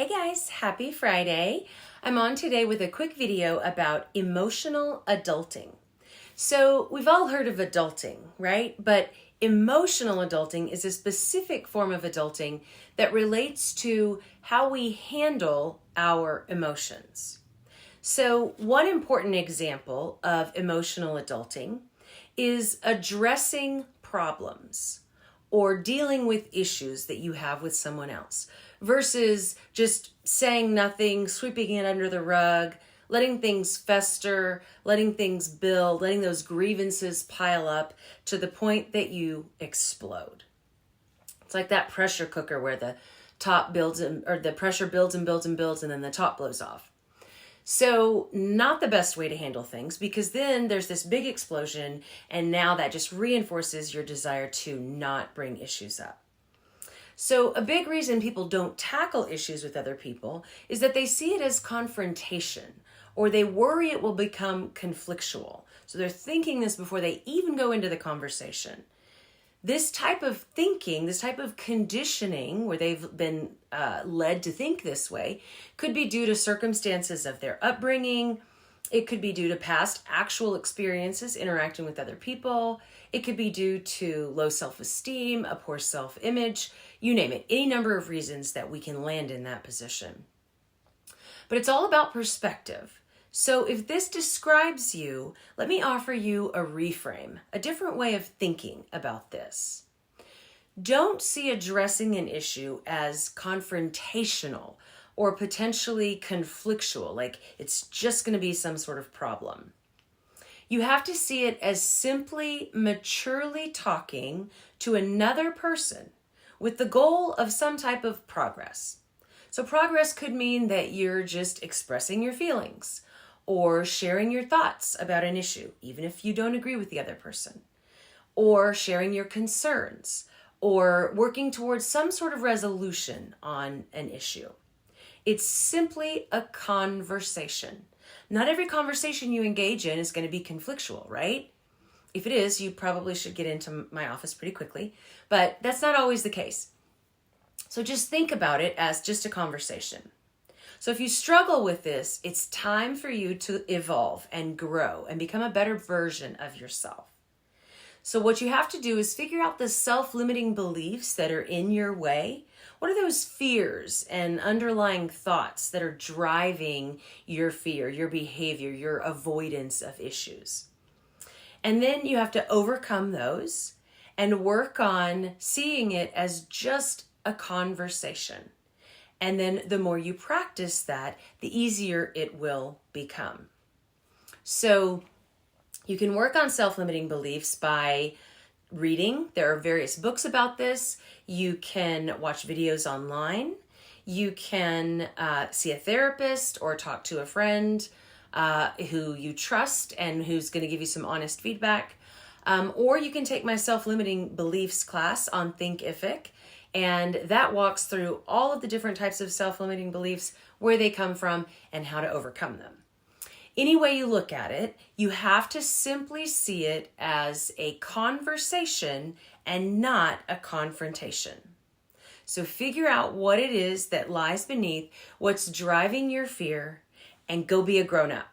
Hey guys, happy Friday. I'm on today with a quick video about emotional adulting. So we've all heard of adulting, right? But emotional adulting is a specific form of adulting that relates to how we handle our emotions. So one important example of emotional adulting is addressing problems or dealing with issues that you have with someone else versus just saying nothing, sweeping it under the rug, letting things fester, letting things build, letting those grievances pile up to the point that you explode. It's like that pressure cooker where the top builds or the pressure builds and builds and builds and then the top blows off. So not the best way to handle things, because then there's this big explosion and now that just reinforces your desire to not bring issues up. So a big reason people don't tackle issues with other people is that they see it as confrontation, or they worry it will become conflictual. So they're thinking this before they even go into the conversation. This type of thinking, this type of conditioning where they've been led to think this way could be due to circumstances of their upbringing. It could be due to past actual experiences interacting with other people. It could be due to low self-esteem, a poor self-image, you name it, any number of reasons that we can land in that position. But it's all about perspective. So if this describes you, let me offer you a reframe, a different way of thinking about this. Don't see addressing an issue as confrontational or potentially conflictual, like it's just going to be some sort of problem. You have to see it as simply maturely talking to another person with the goal of some type of progress. So progress could mean that you're just expressing your feelings, or sharing your thoughts about an issue, even if you don't agree with the other person, or sharing your concerns, or working towards some sort of resolution on an issue. It's simply a conversation. Not every conversation you engage in is going to be conflictual, right? If it is, you probably should get into my office pretty quickly, but that's not always the case. So just think about it as just a conversation. So if you struggle with this, it's time for you to evolve and grow and become a better version of yourself. So what you have to do is figure out the self-limiting beliefs that are in your way. What are those fears and underlying thoughts that are driving your fear, your behavior, your avoidance of issues? And then you have to overcome those and work on seeing it as just a conversation. And then the more you practice that, the easier it will become. So you can work on self-limiting beliefs by reading. There are various books about this. You can watch videos online. You can see a therapist or talk to a friend who you trust and who's going to give you some honest feedback. Or you can take my self-limiting beliefs class on Thinkific. And that walks through all of the different types of self-limiting beliefs, where they come from, and how to overcome them. Any way you look at it, you have to simply see it as a conversation and not a confrontation. So figure out what it is that lies beneath, what's driving your fear, and go be a grown-up.